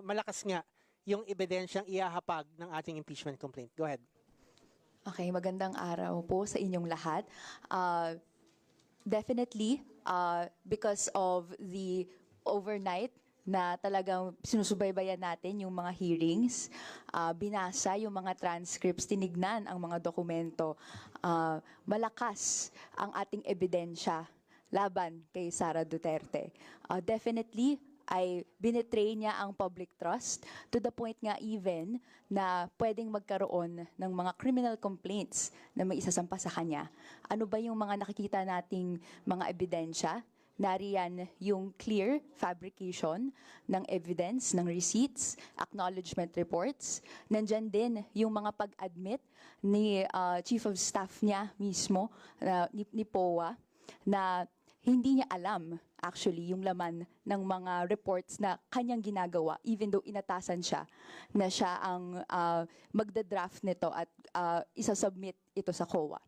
malakas nga yung ebidensyang ihahapag ng ating impeachment complaint. Go ahead. Okay, magandang araw po sa inyong lahat. Definitely, because of the overnight na talagang sinusubaybayan natin yung mga hearings, binasa yung mga transcripts, tinignan ang mga dokumento, malakas ang ating ebidensya laban kay Sara Duterte. Definitely, ay binetray niya ang public trust to the point nga even na pwedeng magkaroon ng mga criminal complaints na may isasampa sa kanya. Ano ba yung mga nakikita nating mga ebidensya? Nariyan yung clear fabrication ng evidence, ng receipts, acknowledgement reports. Nandyan din yung mga pag-admit ni Chief of Staff niya mismo, ni POA, na hindi niya alam actually yung laman ng mga reports na kanyang ginagawa even though inatasan siya na siya ang magda-draft nito at isasubmit ito sa COA.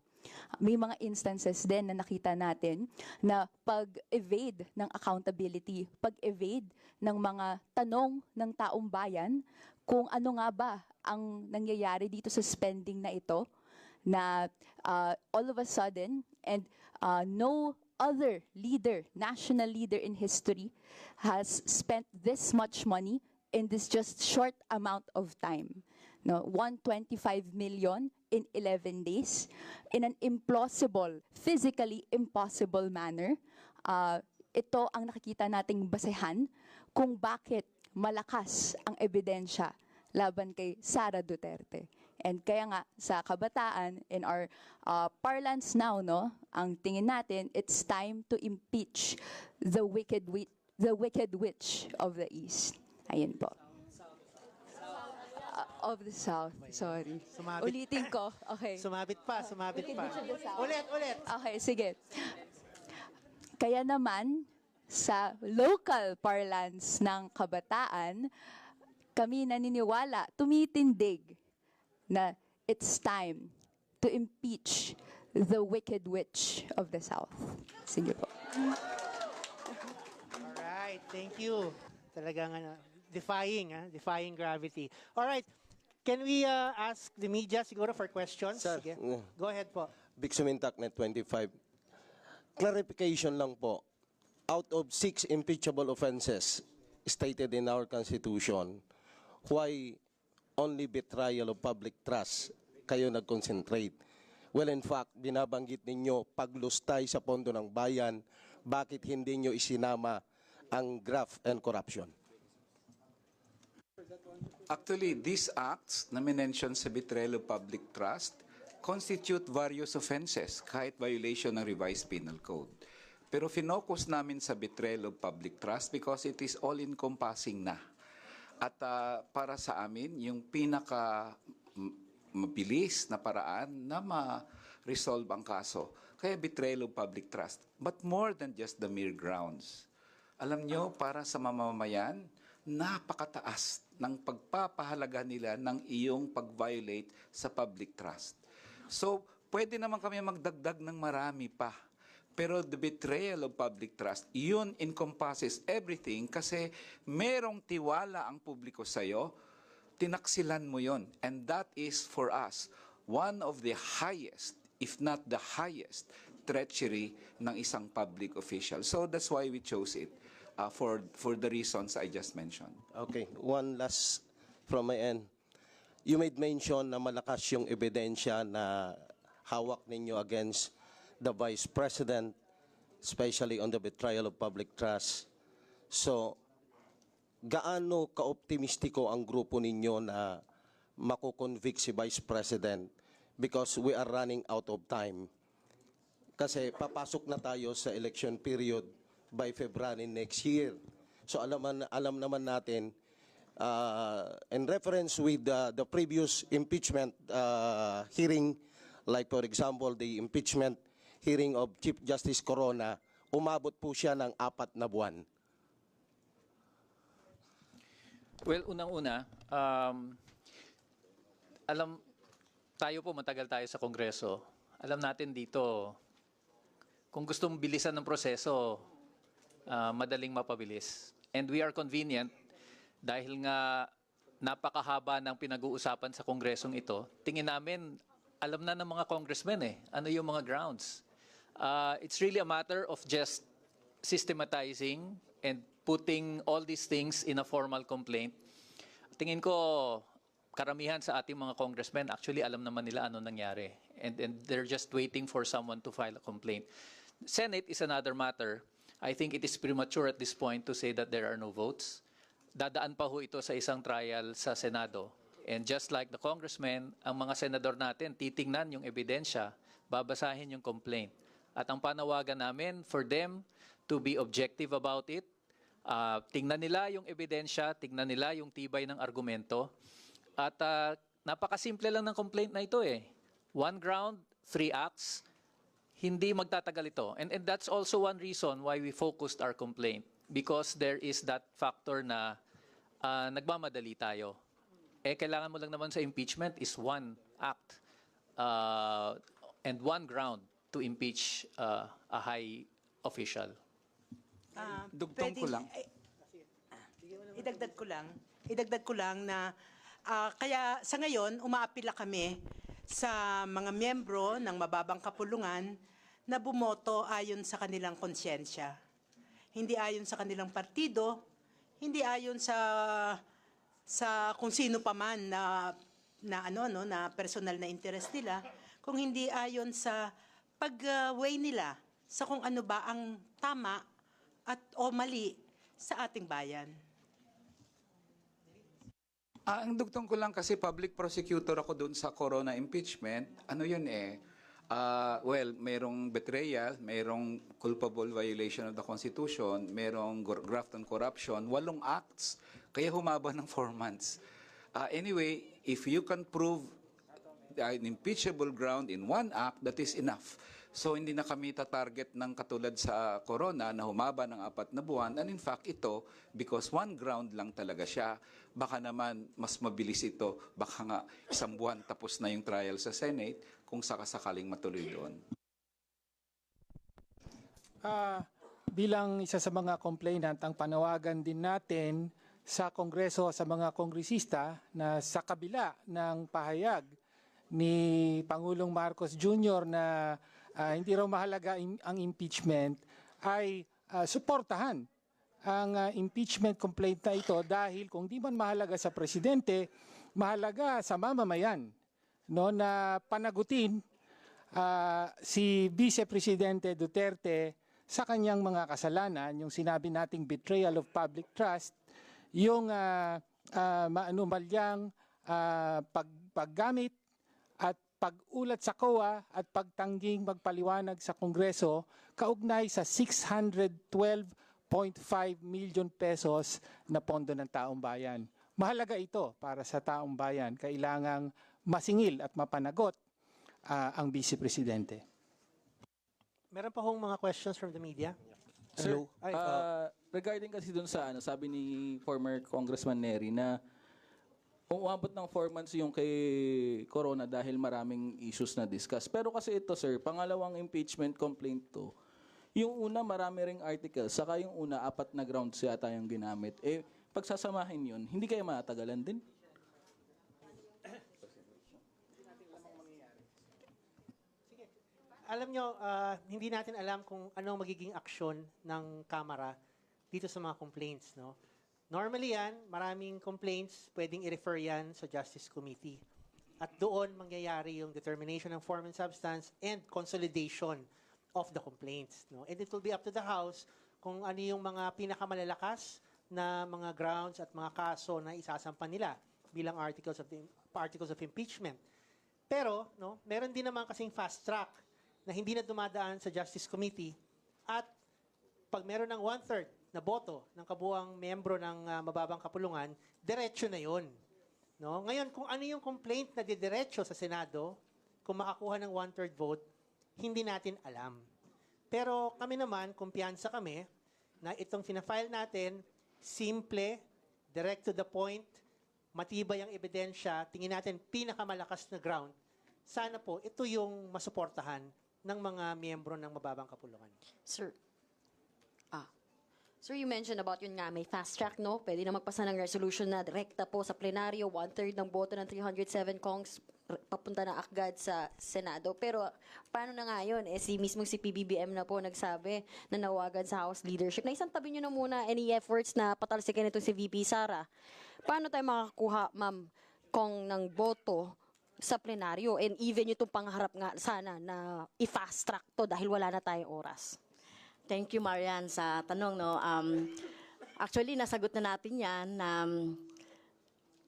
May mga instances din na nakita natin na pag-evade ng accountability, pag-evade ng mga tanong ng taong bayan kung ano nga ba ang nangyayari dito sa spending na ito na all of a sudden and no other leader, national leader in history has spent this much money in this just short amount of time. No, 125 million in 11 days in an implausible, physically impossible manner. Ito ang nakikita nating basehan kung bakit malakas ang ebidensya laban kay Sara Duterte. And kaya nga sa kabataan, in our parlance now, no, ang tingin natin, it's time to impeach the wicked witch of the East. Ayun po. Of the South, sorry. Sumabit. Ulitin ko. Okay. Sumabit pa. Ulit. Okay, sige. Kaya naman, sa local parlance ng kabataan, kami naniniwala, tumitindig na it's time to impeach the wicked witch of the South. Sige po. Alright, thank you. Talagang defying gravity. Alright, can we ask the media siguro for questions? Sir, Sige. Go ahead po. Big Sumintak Net 25. Clarification lang po. Out of 6 impeachable offenses stated in our Constitution, why only betrayal of public trust kayo nag-concentrate? Well, in fact, binabanggit ninyo paglustay sa pondo ng bayan, bakit hindi nyo isinama ang graft and corruption? Actually, these acts na minention sa betrayal of public trust constitute various offenses, kahit violation ng revised penal code. Pero finokus namin sa betrayal of public trust because it is all-encompassing na. At para sa amin, yung pinaka mabilis na paraan na ma-resolve ang kaso. Kaya betrayal of public trust. But more than just the mere grounds. Alam nyo, para sa mamamayan, napakataas ng pagpapahalaga nila ng iyong pag-violate sa public trust. So, pwede naman kami magdagdag ng marami pa. Pero the betrayal of public trust, yun encompasses everything kasi merong tiwala ang publiko sa'yo, tinaksilan mo yun. And that is, for us, one of the highest, if not the highest, treachery ng isang public official. So that's why we chose it, for the reasons I just mentioned. Okay, one last from my end. You made mention na malakas yung ebidensya na hawak ninyo against the Vice President, especially on the betrayal of public trust. So, gaano ka-optimistiko ang grupo ninyo na makukonvict si Vice President because we are running out of time? Kasi papasok na tayo sa election period by February next year. So alam naman natin, in reference with the previous impeachment hearing, like for example, the impeachment hearing of Chief Justice Corona, umabot po siya ng 4 na buwan. Well, unang-una, tayo po, matagal tayo sa Kongreso. Alam natin dito, kung gustong bilisan ng proseso, madaling mapabilis. And we are convenient dahil nga napakahaba ng pinag-uusapan sa kongresong ito, tingin namin, alam na ng mga congressmen ano yung mga grounds. It's really a matter of just systematizing and putting all these things in a formal complaint. Tingin ko, karamihan sa ating mga congressmen, actually alam naman nila ano nangyari. And they're just waiting for someone to file a complaint. Senate is another matter. I think it is premature at this point to say that there are no votes. Dadaan pa ho ito sa isang trial sa Senado. And just like the congressmen, ang mga senador natin, titingnan yung ebidensya, babasahin yung complaint. At ang panawagan namin for them to be objective about it, tingnan nila yung ebidensya, tingnan nila yung tibay ng argumento. At napakasimple lang ng complaint na ito One ground, 3 acts, hindi magtatagal ito. And that's also one reason why we focused our complaint. Because there is that factor na nagmamadali tayo. Kailangan mo lang naman sa impeachment is 1 act and 1 ground to impeach a high official. Dugtong ko lang. Idagdag ko lang na kaya sa ngayon umaapila kami sa mga miyembro ng mababang kapulungan na bumoto ayon sa kanilang konsyensya. Hindi ayon sa kanilang partido, hindi ayon sa kung sino pa man na personal na interest nila, kung hindi ayon sa pag-weigh nila sa kung ano ba ang tama at o mali sa ating bayan. Ang dugtong ko lang kasi public prosecutor ako doon sa corona impeachment. Ano yun well, mayroong betrayal, mayroong culpable violation of the Constitution, mayroong graft and corruption, 8 acts, kaya humaba ng 4 months. Anyway, if you can prove an impeachable ground in 1 act, that is enough. So hindi na kami tatarget ng katulad sa corona na humaba ng 4 na buwan. And in fact, ito, because 1 ground lang talaga siya, baka naman mas mabilis ito. Baka nga 1 buwan tapos na yung trial sa Senate kung sakasakaling matuloy doon. Bilang isa sa mga complainant, ang panawagan din natin sa Kongreso, sa mga kongresista na sa kabila ng pahayag ni Pangulong Marcos Jr. na hindi raw mahalaga ang impeachment, ay suportahan ang impeachment complaint na ito dahil kung di man mahalaga sa presidente, mahalaga sa mamamayan, no, na panagutin si Vice Presidente Duterte sa kanyang mga kasalanan, yung sinabi nating betrayal of public trust, yung maanumalyang paggamit at pag-ulat sa COA at pagtangging magpaliwanag sa Kongreso kaugnay sa 612.5 million pesos na pondo ng taong bayan. Mahalaga ito para sa taong bayan. Kailangang masingil at mapanagot ang Vice Presidente. Meron pa hong mga questions from the media? Sir, Ay, regarding kasi dun sa sabi ni former Congressman Nery na umabot ng 4 months yung kay Corona dahil maraming issues na discuss. Pero kasi ito, sir, pangalawang impeachment complaint to. Yung una, marami ring articles. Saka yung una, 4 na grounds yata yung ginamit. Pagsasamahin yun, hindi kayo matagalan din? Alam nyo, hindi natin alam kung ano magiging aksyon ng Kamara dito sa mga complaints, no? Normally yan, maraming complaints, pwedeng i-refer yan sa Justice Committee. At doon mangyayari yung determination ng form and substance and consolidation of the complaints, no? And it will be up to the House kung ano yung mga pinakamalalakas na mga grounds at mga kaso na isasampan nila bilang articles of impeachment. Pero, no, meron din naman kasing fast track na hindi na dumadaan sa Justice Committee at pag meron ng 1/3 na boto ng kabuuang miyembro ng mababang kapulungan, diretso na yun. No? Ngayon, kung ano yung complaint na didiretso sa Senado, kung makakuha ng 1/3 vote, hindi natin alam. Pero kami naman, kumpiyansa kami na itong fina-file natin, simple, direct to the point, matibay ang ebidensya, tingin natin pinakamalakas na ground, sana po ito yung masuportahan ng mga miyembro ng mababang kapulungan. Sir, Sir, you mentioned about yun nga, may fast track, no? Pwede na magpasa ng resolution na direkta po sa plenaryo, 1/3 ng boto ng 307 Kongs papunta na agad sa Senado. Pero paano na nga yun? Si mismong si PBBM na po nagsabi na nawagan sa House leadership. Naisang tabi nyo na muna any efforts na patalsikin ito si VP Sara. Paano tayo makakuha, ma'am, Kong, ng boto sa plenaryo? And even yung pangharap nga sana na i-fast track to dahil wala na tayong oras. Thank you, Marian, sa tanong. No? Actually, nasagot na natin yan.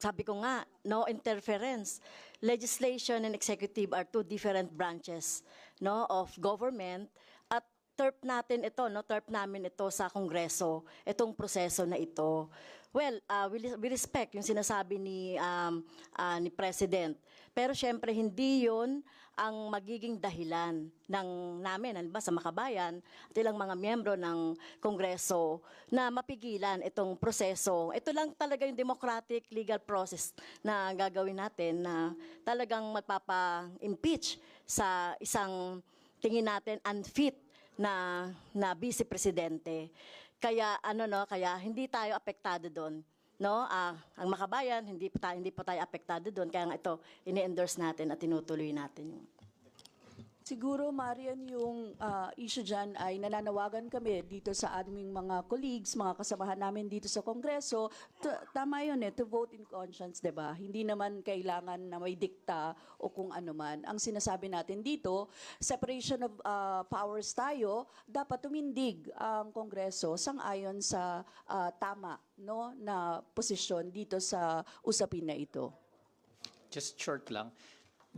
Sabi ko nga, no interference. Legislation and executive are two different branches, no, of government. At terp natin ito, no, terp namin ito sa Kongreso, itong proseso na ito. Well, we respect yung sinasabi ni President. Pero syempre, hindi yun ang magiging dahilan namin, halimbawa sa Makabayan at ilang mga miyembro ng Kongreso na mapigilan itong proseso. Ito lang talaga yung democratic legal process na gagawin natin na talagang magpapa-impeach sa isang tingin natin unfit na vice presidente. Kaya kaya hindi tayo apektado doon. No, ang Makabayan hindi pa tayo apektado doon, kaya nga ito ini-endorse natin at tinutuloy natin yung. Siguro, Marian, yung issue dyan ay nananawagan kami dito sa aming mga colleagues, mga kasamahan namin dito sa Kongreso. Tama yun to vote in conscience, di ba? Hindi naman kailangan na may dikta o kung ano man. Ang sinasabi natin dito, separation of powers tayo, dapat tumindig ang Kongreso sang-ayon sa tama, no, na posisyon dito sa usapin na ito. Just short lang.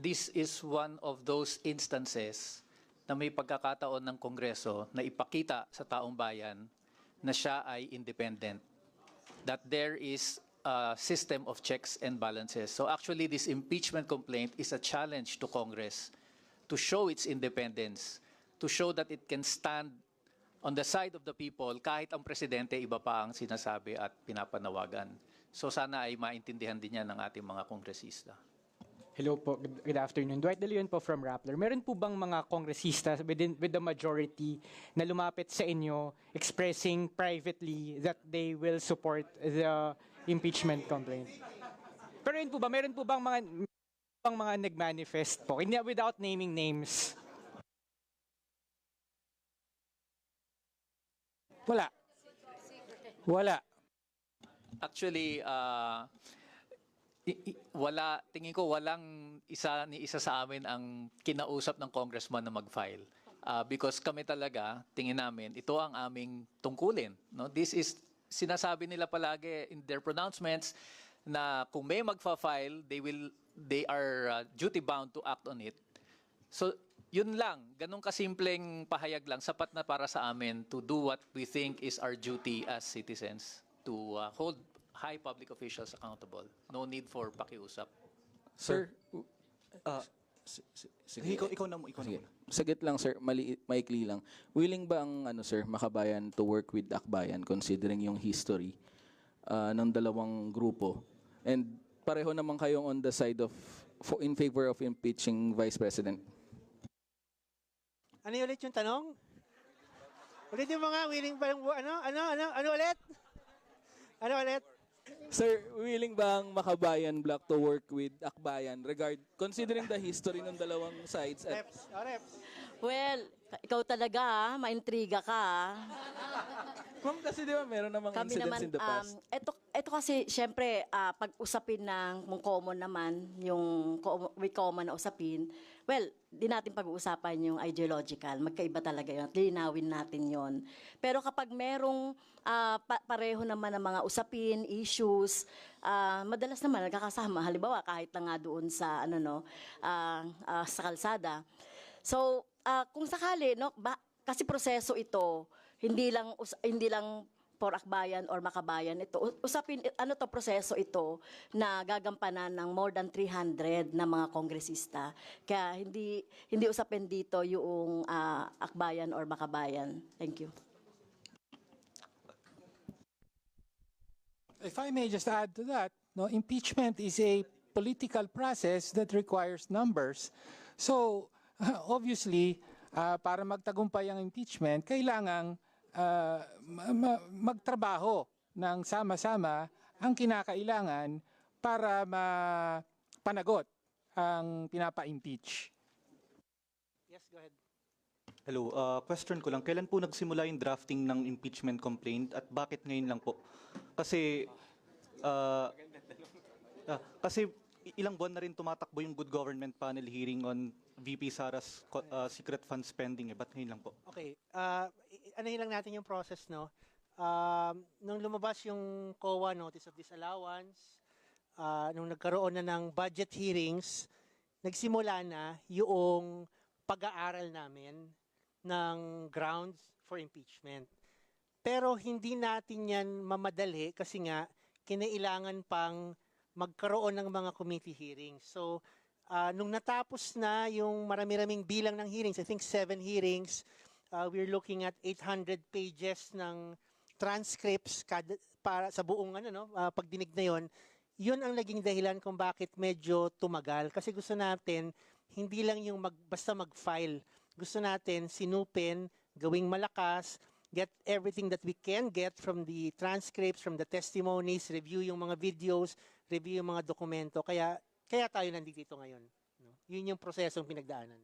This is one of those instances na may pagkakataon ng Kongreso na ipakita sa taong bayan na siya ay independent. That there is a system of checks and balances. So actually, this impeachment complaint is a challenge to Congress to show its independence, to show that it can stand on the side of the people kahit ang presidente iba pa ang sinasabi at pinapanawagan. So sana ay maintindihan din yan ng ating mga kongresista. Hello po, good afternoon. Dwight De Leon po from Rappler. Meron po bang mga kongresista with the majority na lumapit sa inyo expressing privately that they will support the impeachment complaint? Pero yun po ba, meron po bang mga nag-manifest po, without naming names? Wala. Wala. Actually, wala, tingin ko walang isa sa amin ang kinausap ng congressman na mag-file. Because kami talaga, tingin namin, ito ang aming tungkulin. No? This is, sinasabi nila palagi in their pronouncements na kung may magfa-file, they are duty-bound to act on it. So, yun lang, ganun kasimpleng pahayag lang, sapat na para sa amin to do what we think is our duty as citizens, to hold high public officials accountable. No need for pakiusap. Sir, sige. Ikaw na. Sagit lang, sir, maikli lang. Willing ba ang sir, Makabayan to work with Akbayan considering yung history ng dalawang grupo? And pareho naman kayong on the side of in favor of impeaching Vice President. Ano ulit yung tanong? Ulit yung mga willing ba yung ano ulit? Ano ulit? Sir, willing ba ang Makabayan Bloc to work with Akbayan considering the history ng dalawang sides? Reps. Well, ikaw talaga, maintriga ka. Ma'am, kasi di ba meron namang Kami incidents naman, in the past? ito kasi, syempre, pag-usapin ng common naman, yung with common na usapin, well, di natin pag-uusapan yung ideological. Magkaiba talaga yun. At linawin natin yon. Pero kapag merong pareho naman ng mga usapin, issues, madalas naman nagkakasama. Halimbawa, kahit na nga doon sa, sa kalsada. So, kung sakali, no, kasi proseso ito, hindi lang for Akbayan or Makabayan ito. Usapin, proseso ito na gagampanan ng more than 300 na mga kongresista. Kaya hindi usapin dito yung Akbayan or Makabayan. Thank you. If I may just add to that, no, impeachment is a political process that requires numbers. So, obviously, para magtagumpay ang impeachment, kailangang magtrabaho ng sama-sama ang kinakailangan para mapanagot ang pinapa-impeach. Yes, go ahead. Hello, question ko lang, kailan po nagsimula yung drafting ng impeachment complaint at bakit ngayon lang po? Kasi ilang buwan na rin tumatakbo yung Good Government Panel hearing on VP Sara's secret fund spending. Ba't ngayon lang po? Okay, anahin lang natin yung process, no? Nung lumabas yung COA Notice of Disallowance, nung nagkaroon na ng budget hearings, nagsimula na yung pag-aaral namin ng grounds for impeachment. Pero hindi natin yan mamadali kasi nga kinailangan pang magkaroon ng mga committee hearings. So, nung natapos na yung marami-raming bilang ng hearings, I think 7 hearings, we're looking at 800 pages ng transcripts para sa buong pagdinig na yon. Yun ang naging dahilan kung bakit medyo tumagal. Kasi gusto natin, hindi lang yung basta mag-file. Gusto natin sinupin, gawing malakas, get everything that we can get from the transcripts, from the testimonies, review yung mga videos, review yung mga dokumento. Kaya tayo nandito ngayon. No? Yun yung prosesong pinagdaanan.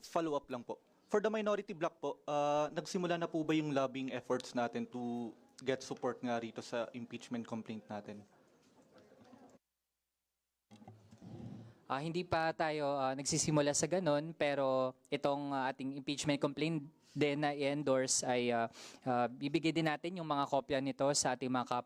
Follow-up lang po. For the minority bloc po, nagsimula na po ba yung lobbying efforts natin to get support nga rito sa impeachment complaint natin? Hindi pa tayo nagsisimula sa ganun, pero itong ating impeachment complaint din na i-endorse ay bibigay din natin yung mga kopya nito sa ating mga